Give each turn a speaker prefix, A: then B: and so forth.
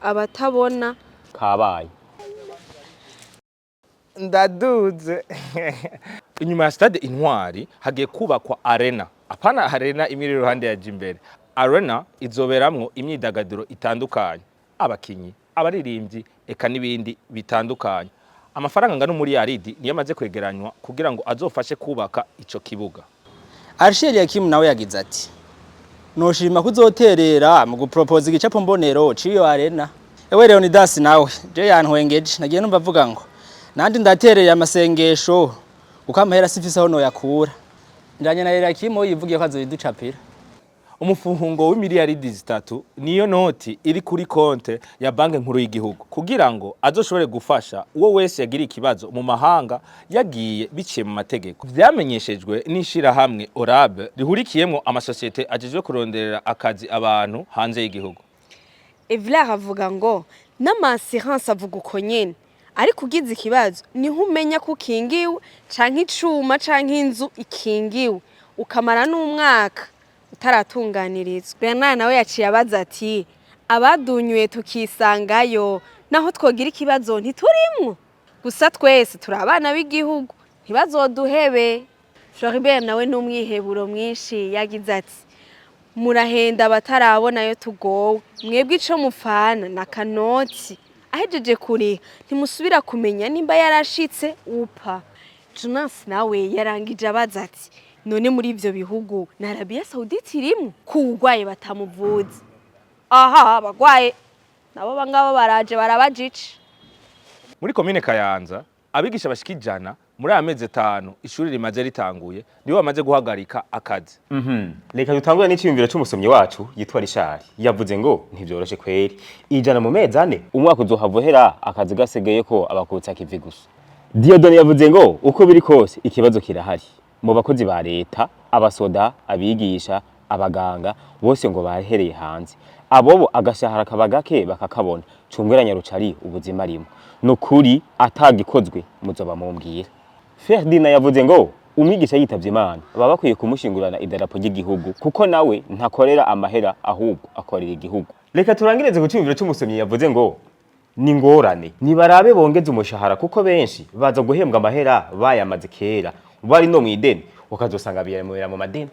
A: abatabona
B: kabaye
C: ndaduze. Inyuma ya stade Intwari hagiye kubakwa arena. Apana arena imiri iruhande ya Jimbere. Arena izoberamwo imyidagaduro itandukanye. Abakinyi, abaririmbyi, eka n'ibindi bitandukanye. Amafaranga ngana muri yaridi niyo amaze kwegeranywa kugira ngo azofashe kubaka ico kibuga.
D: Arsheli Hakim nawe yagize ati noshima kuzoterera mu gupropose igicapo mbonero ciyo arena. Ewe Leonidas nawe je yantwengeje nagiye numva avuga ngo nandi ndatereye amasengesho ukamahera sifise aho no yakura. Ndanye na Hakim yivugiye ko azoyiducapira.
C: Umufungo w'imiliyaridi 3 niyo noti iri kuri konte ya banki nkuru y'igihugu kugira ngo azoshobore gufasha uwo wese yagira ikibazo mu mahanga yagiye biciye mu mategeko. Vyamenyeshejwe n'ishira hamwe Orabe rihurikiyemo amasosiyete ajejwe kuronderera akazi abantu hanze y'igihugu.
A: Evla avuga ngo n'amassurance avuga uko nyene ariko ugize ikibazo niho umenya ko kingiwe canke icuma canke inzu ikingiwe ukamara n'umwaka utaratunganirizwa. Bernard nawe yaciye abaza ati abadunyuye tukisangayo naho twogira ikibazo ntiturimwo gusa twese turi abana b'igihugu ntibazoduhebe. Jimbere nawe n'umwiheburo mwinshi yagize ati murahenda abatarabona yo tugowe mwebwe ico mufana na kanoti ahejeje kuri ntimusubira kumenya nimba yarashitse upa. Jonas nawe yarangije abaza ati none muri ivyo bihugu na Arabia Saudite irimo kugwaye batamuvuze. Aha abagwaye nabo bangaba baraje barabajica.
C: Muri commune Kayanza abigisha bashikijana muri amezi 5 ishuri rimaze ritanguye nibo bamaze guhagarika akazi.
B: Reka dutangure n'iciyumviro cy'umusomyi wacu yitwa Richard yavuze ngo ntivyoroshe kweri ijana mu mezi 4 umwaka uzohavohera akazi gasegeye ko abakutsa kivi gusa. Diodone yavuze ngo uko biri kose ikibazo kirahari mu bakozi ba leta, abasoda, abigisha, abaganga bose ngo bahereye hanze. Abobo agashahara kabagake bakakabona cungweranya rucari ubuzima rimo. Nukuri atagikozwe muzoba mumbwira. Ferdinand yavuze ngo umwigisha yitavye Imana baba bakwiye kumushingurana idarapo ry'igihugu kuko nawe ntakorera amahera ahubwo akorera igihugu. Reka turangireze ku cyumviro cy'umusomyi yavuze ngo ni ngorane nibarabe bongeze umushahara kuko benshi baza guhembwa amahera bayamaze kera bari no mwideni ukazosanga biyemera mu madeni.